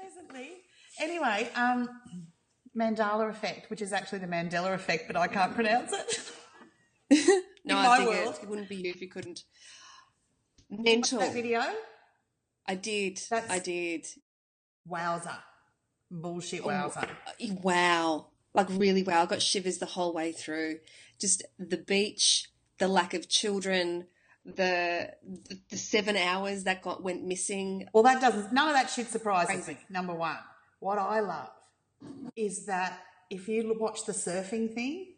Pleasantly. Anyway, Mandela effect, which is actually the Mandela effect, but I can't pronounce it. No, In I my dig world. it. It wouldn't be you if you couldn't. Watch Mental. that video? I did. That's- I did. Wowza. Bullshit wowza. Wow. Like really wow. I got shivers the whole way through. Just the beach, the lack of children, the 7 hours that went missing. Well, none of that shit surprises me, number one. What I love is that if you watch the surfing thing,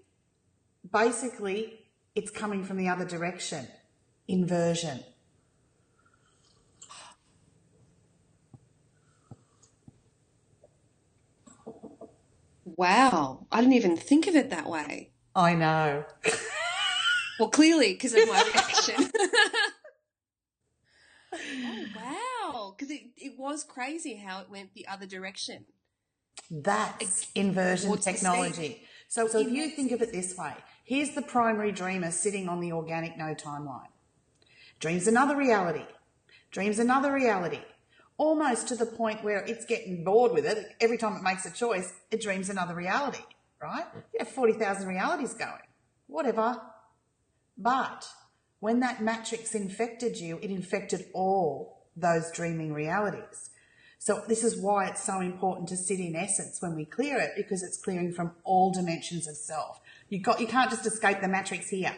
basically it's coming from the other direction. Inversion. Wow. I didn't even think of it that way. I know. Well, clearly because of my reaction. Oh, wow. Because it was crazy how it went the other direction. That's inversion technology. So if you think of it this way, here's the primary dreamer sitting on the organic no timeline. Dreams another reality. Dreams another reality. Almost to the point where it's getting bored with it. Every time it makes a choice, it dreams another reality, right? You have 40,000 realities going. Whatever. But when that matrix infected you, it infected all those dreaming realities. So this is why it's so important to sit in essence when we clear it, because it's clearing from all dimensions of self. You can't just escape the matrix here.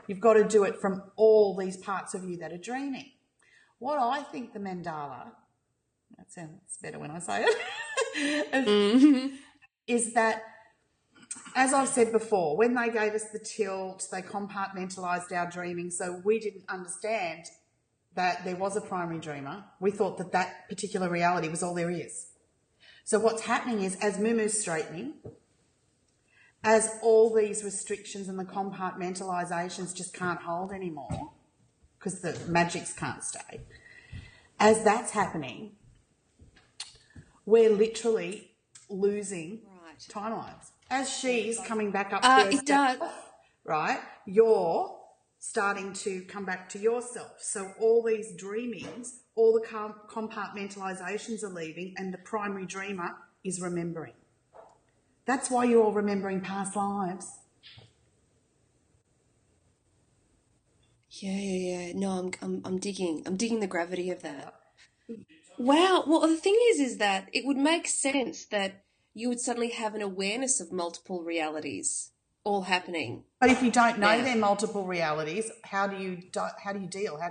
You've got to do it from all these parts of you that are dreaming. What I think the Mandala, that sounds better when I say it, is that, as I've said before, when they gave us the tilt, they compartmentalised our dreaming, so we didn't understand that there was a primary dreamer. We thought that that particular reality was all there is. So what's happening is, as Mumu's straightening, as all these restrictions and the compartmentalisations just can't hold anymore because the magics can't stay, as that's happening, we're literally losing timelines. As she's coming back up to it does. Right, you're starting to come back to yourself. So all these dreamings, all the compartmentalisations are leaving, and the primary dreamer is remembering. That's why you're all remembering past lives. Yeah. No, I'm digging the gravity of that. Wow. Well, the thing is that it would make sense that you would suddenly have an awareness of multiple realities all happening. But if you don't know they're multiple realities, how do you deal? How do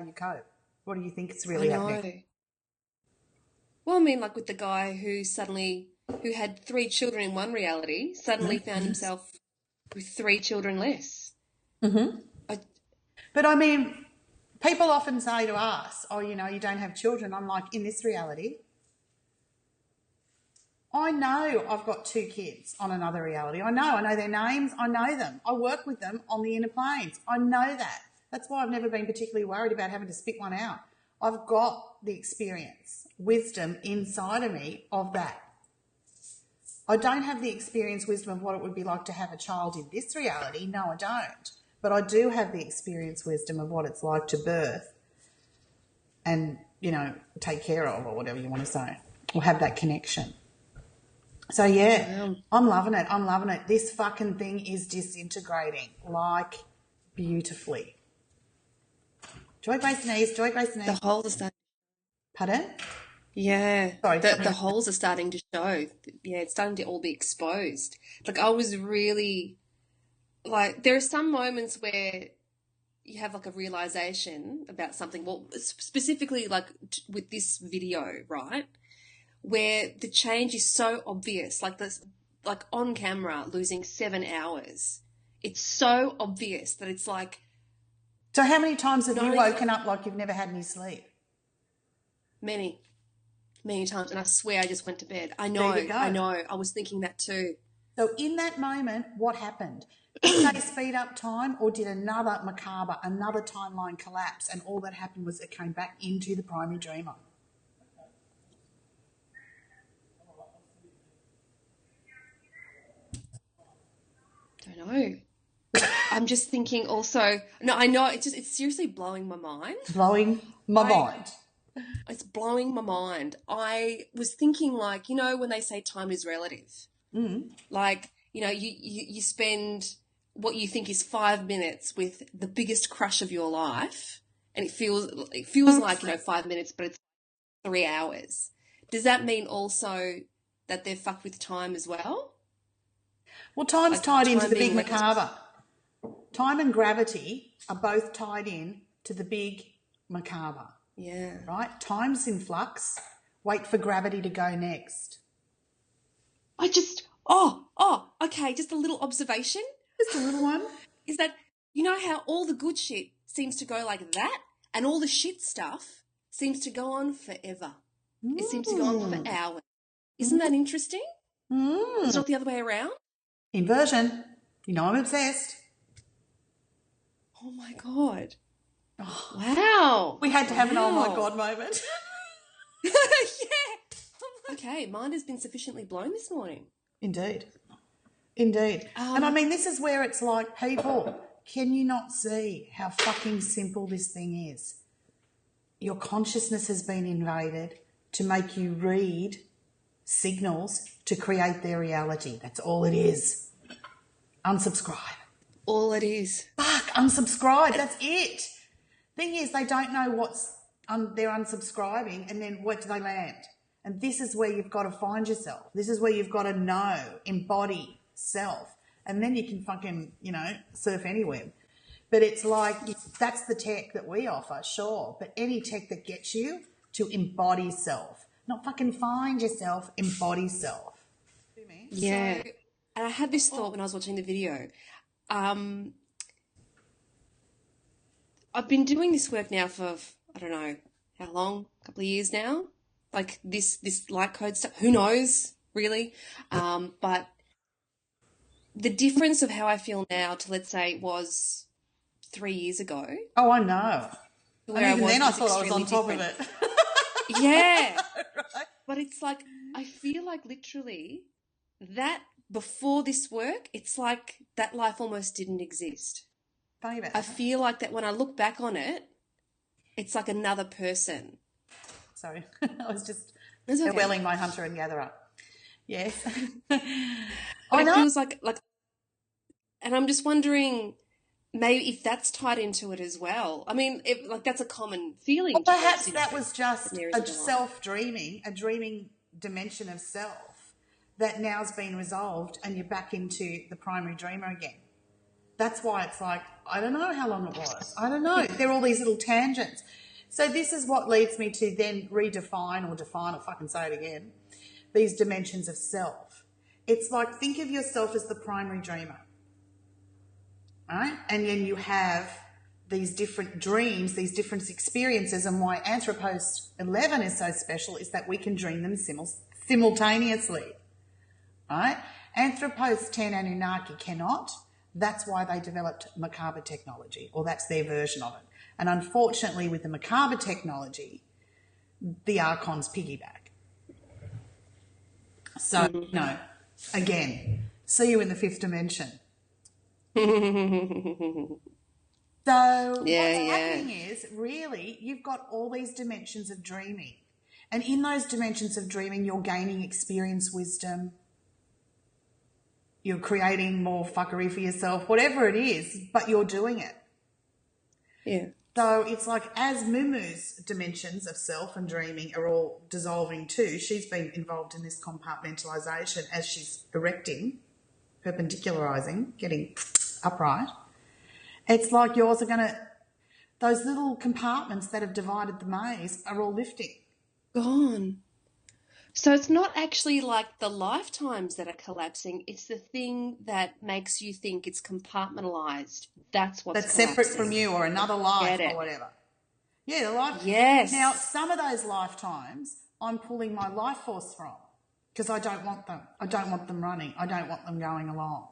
you cope? What do you think is really happening? Well, I mean, like with the guy who had 3 children in one reality, suddenly found himself with 3 children less. Mm-hmm. But I mean, people often say to us, oh, you don't have children. I'm like, in this reality, I know I've got 2 kids on another reality. I know their names. I know them. I work with them on the inner planes. I know that. That's why I've never been particularly worried about having to spit one out. I've got the experience, wisdom inside of me of that. I don't have the experience, wisdom of what it would be like to have a child in this reality. No, I don't. But I do have the experience, wisdom of what it's like to birth and, take care of, or whatever you want to say, or have that connection. So, I'm loving it. I'm loving it. This fucking thing is disintegrating, like, beautifully. Joy, grace, and ease. Joy, grace, and ease. The holes are starting. Pardon? Yeah. Sorry. The holes are starting to show. Yeah, it's starting to all be exposed. Like, I was really... Like, there are some moments where you have, like, a realisation about something. Well, specifically, like, with this video, right? Where the change is so obvious, like this, like on camera, losing 7 hours. It's so obvious that it's like. So how many times have you woken up like you've never had any sleep? Many times, and I swear I just went to bed. I know. I was thinking that too. So in that moment, what happened? Did they speed up time, or did another timeline collapse, and all that happened was it came back into the primary dreamer? Don't know. I'm just thinking also. No, I know. It's seriously blowing my mind. Blowing my mind. It's blowing my mind. I was thinking, like, you know, when they say time is relative, like, you know, you spend what you think is 5 minutes with the biggest crush of your life, and it feels like, you know, 5 minutes, but it's 3 hours. Does that mean also that they're fucked with time as well? Well, time's Like tied into time the big being relative? macabre. Time and gravity are both tied in to the big macabre, Yeah. right? Time's in flux. Wait for gravity to go next. Okay, just a little observation Just a little one. is that, you know how all the good shit seems to go like that, and all the shit stuff seems to go on forever. It seems to go on for hours. Isn't that interesting? It's not the other way around? Inversion. You know I'm obsessed. Oh my God. Wow. We had to have an oh my God moment. Yeah. Okay, mine has been sufficiently blown this morning. Indeed. And I mean, this is where it's like, people, can you not see how fucking simple this thing is? Your consciousness has been invaded to make you read signals to create their reality. That's all it is. Unsubscribe. All it is. Fuck, unsubscribe. That's it. Thing is, they don't know what's they're unsubscribing, and then where do they land? And this is where you've got to find yourself. This is where you've got to know, embody self, and then you can fucking, you know, surf anywhere. But it's like, that's the tech that we offer, sure. But any tech that gets you to embody self, not fucking find yourself, embody self. Yeah. So, and I had this thought when I was watching the video. I've been doing this work now for, I don't know how long, a couple of years now. Like this light code stuff, who knows, really? But the difference of how I feel now to, let's say, was 3 years ago. Oh, I know. And even then I thought I was on top of it. Yeah. Right. But it's like, I feel like literally that before this work, it's like that life almost didn't exist. Funny about I feel like that when I look back on it, it's like another person. Sorry, I was just farewelling my hunter and gatherer. Yes. But it feels like, and I'm just wondering maybe if that's tied into it as well. I mean, that's a common feeling. Well, perhaps that was just a self-dreaming, a dreaming dimension of self that now's been resolved and you're back into the primary dreamer again. That's why it's like, I don't know how long it was. I don't know. There are all these little tangents. So this is what leads me to then redefine or define, or fucking say it again, these dimensions of self. It's like, think of yourself as the primary dreamer, right? And then you have these different dreams, these different experiences, and why Anthropos 11 is so special is that we can dream them simultaneously, right? Anthropos 10 Anunnaki cannot. That's why they developed macabre technology, or that's their version of it. And unfortunately, with the macabre technology, the archons piggyback. So, no, again, see you in the fifth dimension. So what's happening is, really, you've got all these dimensions of dreaming. And in those dimensions of dreaming, you're gaining experience, wisdom. You're creating more fuckery for yourself, whatever it is, but you're doing it. Yeah. So it's like, as Mumu's dimensions of self and dreaming are all dissolving too, she's been involved in this compartmentalisation as she's erecting, perpendicularising, getting upright. It's like yours are going to, those little compartments that have divided the maze are all lifting. Gone. So it's not actually like the lifetimes that are collapsing, it's the thing that makes you think it's compartmentalised. That's what's That's collapsing. separate from you, or another life or whatever. Yeah, the life. Yes. Now, some of those lifetimes I'm pulling my life force from because I don't want them. I don't want them running. I don't want them going along.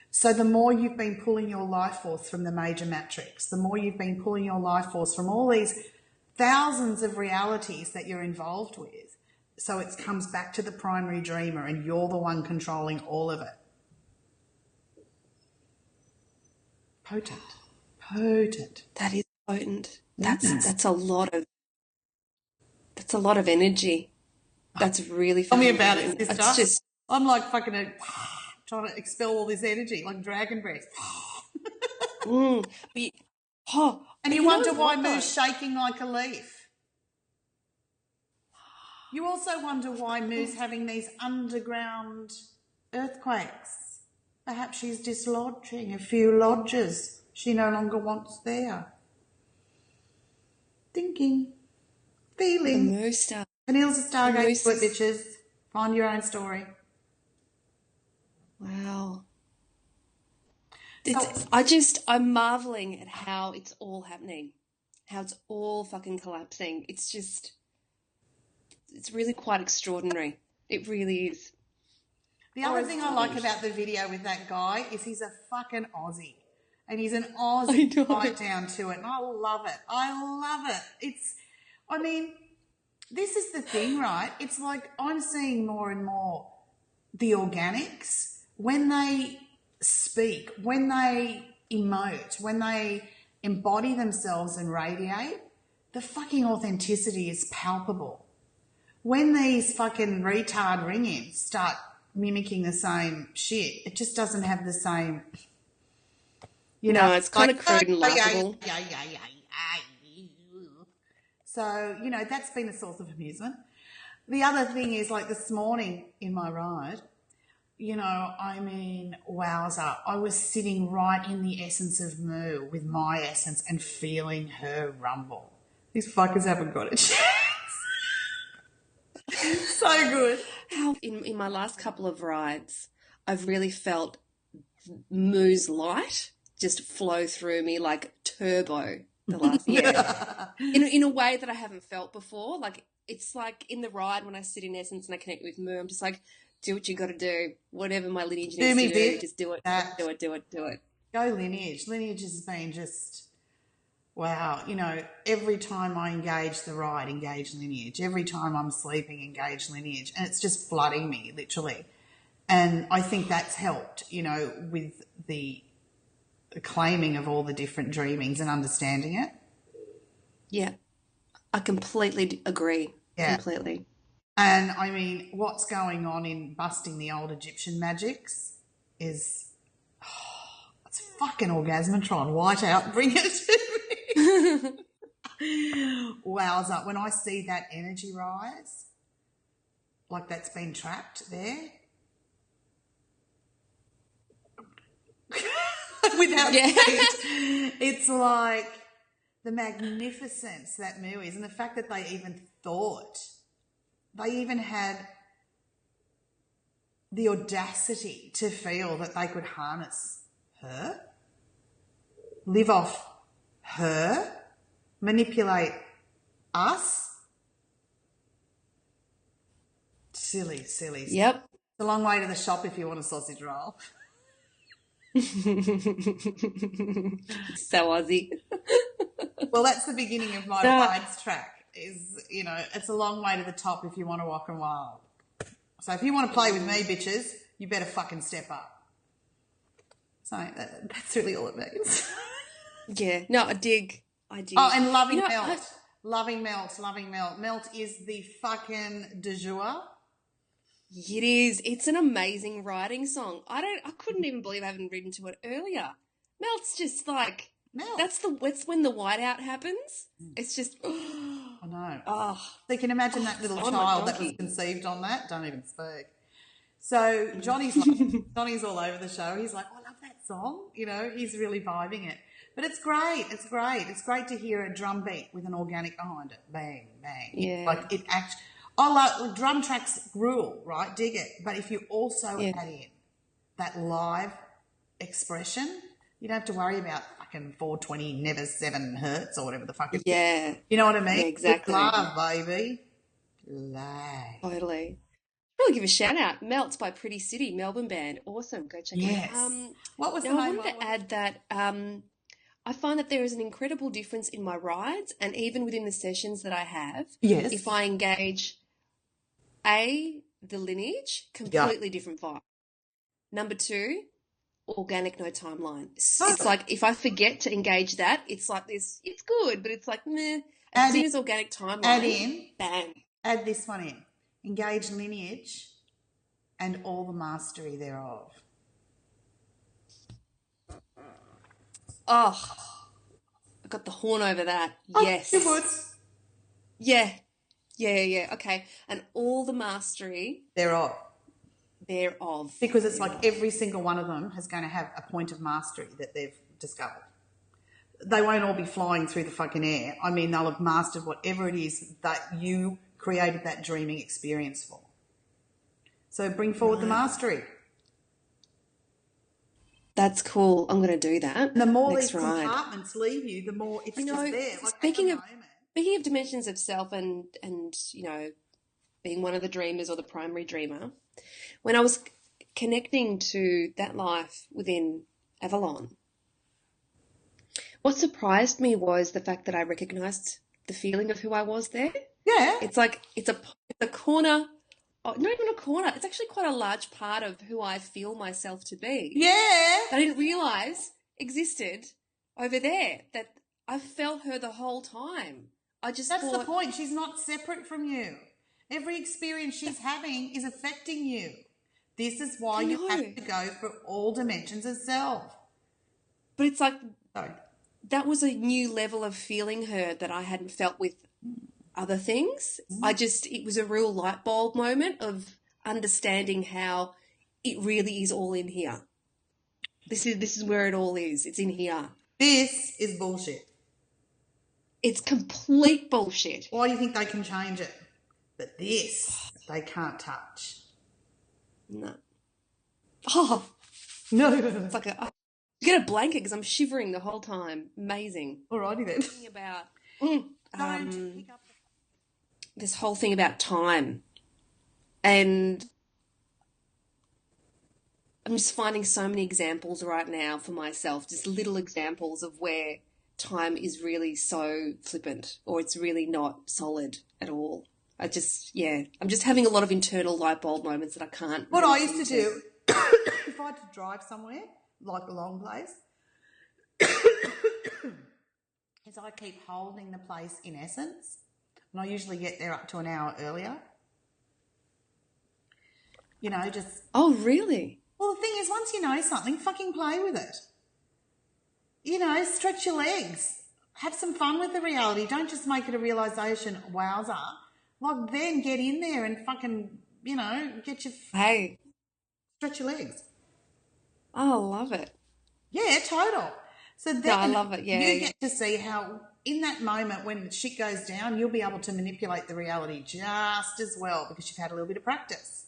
So the more you've been pulling your life force from the major matrix, the more you've been pulling your life force from all these thousands of realities that you're involved with, so it comes back to the primary dreamer and you're the one controlling all of it. Potent. That is potent. That's a lot of It's a lot of energy. That's really Tell me fucking about it, brilliant. sister. It's just, I'm like fucking trying to expel all this energy, like dragon breath. but you, And but you you know wonder why what though? Moo's shaking like a leaf. You also wonder why Moo's having these underground earthquakes. Perhaps she's dislodging a few lodges she no longer wants there. Thinking, The feeling. moo stuff. Vanille's a The stargate moo to it, stuff. bitches. Find your own story. Wow. So, I'm marveling at how it's all happening, how it's all fucking collapsing. It's really quite extraordinary. It really is. the other thing I like about the video with that guy is he's a fucking Aussie. And he's an Aussie right down to it. And I love it. I love it. This is the thing, right? It's like I'm seeing more and more the organics, when they speak, when they emote, when they embody themselves and radiate, the fucking authenticity is palpable. When these fucking retard ring-ins start mimicking the same shit, it just doesn't have the same, No, it's kind of crude and laughable. So, that's been a source of amusement. The other thing is, like this morning in my ride, wowza, I was sitting right in the essence of Moo with my essence and feeling her rumble. These fuckers haven't got a chance. So good. How in my last couple of rides, I've really felt Moo's light just flow through me like turbo the last in a way that I haven't felt before. Like it's like in the ride when I sit in essence and I connect with Moo, I'm just like, do what you got to do, whatever my lineage needs to do, just do it, do it. Go Lineage. Lineage has been just wow. Every time I engage the ride, engage Lineage. Every time I'm sleeping, engage Lineage, and it's just flooding me literally. And I think that's helped, with the claiming of all the different dreamings and understanding it. Yeah, I completely agree. Yeah. Completely. And what's going on in busting the old Egyptian magics is, it's fucking orgasmatron. White out, bring it to me. Wowza. When I see that energy rise, like that's been trapped there, without speech, it's like the magnificence that Moo is, and the fact that they even had the audacity to feel that they could harness her, live off her, manipulate us. Silly. Yep. It's a long way to the shop if you want a sausage roll. So Aussie. Well, that's the beginning of my rides track. It's a long way to the top if you want to walk and wild. So if you want to play with me, bitches, you better fucking step up. So that's really all it means. Yeah. No, I dig. Oh, and loving Melt. Loving Melt. Melt is the fucking du jour. It is. It's an amazing writing song. I couldn't even believe I haven't written to it earlier. Melt's just like Melt. That's when the whiteout happens. It's just I know. Oh, so you can imagine that little child that was conceived on that. Don't even speak. So Johnny's all over the show. He's like, oh, I love that song. He's really vibing it. But it's great. It's great to hear a drum beat with an organic behind it. Bang, bang. Yeah. Like it actually. I like drum tracks rule, right? Dig it. But if you also add in that live expression, you don't have to worry about fucking 420 never 7 hertz or whatever the fuck it is. Yeah. You know what I mean? Yeah, exactly. It's love, baby. Love. Totally. Really give a shout out. Melts by Pretty City, Melbourne band. Awesome. Go check it out. What was the name? I wanted to add that I find that there is an incredible difference in my rides and even within the sessions that I have. Yes. If I engage the Lineage, completely different vibe. Number 2, organic, no timeline. It's like if I forget to engage that, it's like this. It's good, but it's like meh. As soon as organic timeline, add in, bang. Add this one in. Engage lineage and all the mastery thereof. Oh, I got the horn over that. Yes. You would. Yeah. Yeah. Okay. And all the mastery Thereof. Because it's like every single one of them is going to have a point of mastery that they've discovered. They won't all be flying through the fucking air. I mean, they'll have mastered whatever it is that you created that dreaming experience for. So bring forward the mastery. That's cool. I'm going to do that. And the more these compartments leave you, the more it's just there. Like speaking of dimensions of self and you know, being one of the dreamers or the primary dreamer, when I was connecting to that life within Avalon, what surprised me was the fact that I recognized the feeling of who I was there. Yeah. It's like it's a corner. Oh, not even a corner. It's actually quite a large part of who I feel myself to be. Yeah. That I didn't realise existed over there. That I felt her the whole time. That's the point. She's not separate from you. Every experience she's having is affecting you. This is why you have to go for all dimensions of self. But it's like that was a new level of feeling her that I hadn't felt with other things. It was a real light bulb moment of understanding how it really is all in here. This is where it all is. It's in here. This is bullshit. It's complete bullshit. Why do you think they can change it? But this, they can't touch. No. Oh. No. It's like I get a blanket because I'm shivering the whole time. Amazing. Alrighty then. Thinking about this whole thing about time, and I'm just finding so many examples right now for myself, just little examples of where time is really so flippant or it's really not solid at all. I'm just having a lot of internal light bulb moments that I can't. What I used to do, if I had to drive somewhere, like a long place, is I keep holding the place in essence. And I usually get there up to an hour earlier. You know, just... Oh, really? Well, the thing is, once you know something, fucking play with it. You know, stretch your legs. Have some fun with the reality. Don't just make it a realisation, wowza. Like, then get in there and fucking, you know, get your... Hey. Stretch your legs. Oh, I love it. Yeah, total. So then I love it, yeah. You get to see how... In that moment when shit goes down, you'll be able to manipulate the reality just as well because you've had a little bit of practice.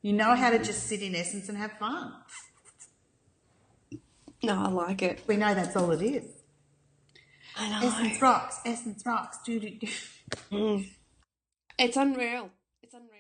You know how to just sit in essence and have fun. No, I like it. We know that's all it is. I know. Essence rocks. Essence rocks. It's unreal. It's unreal.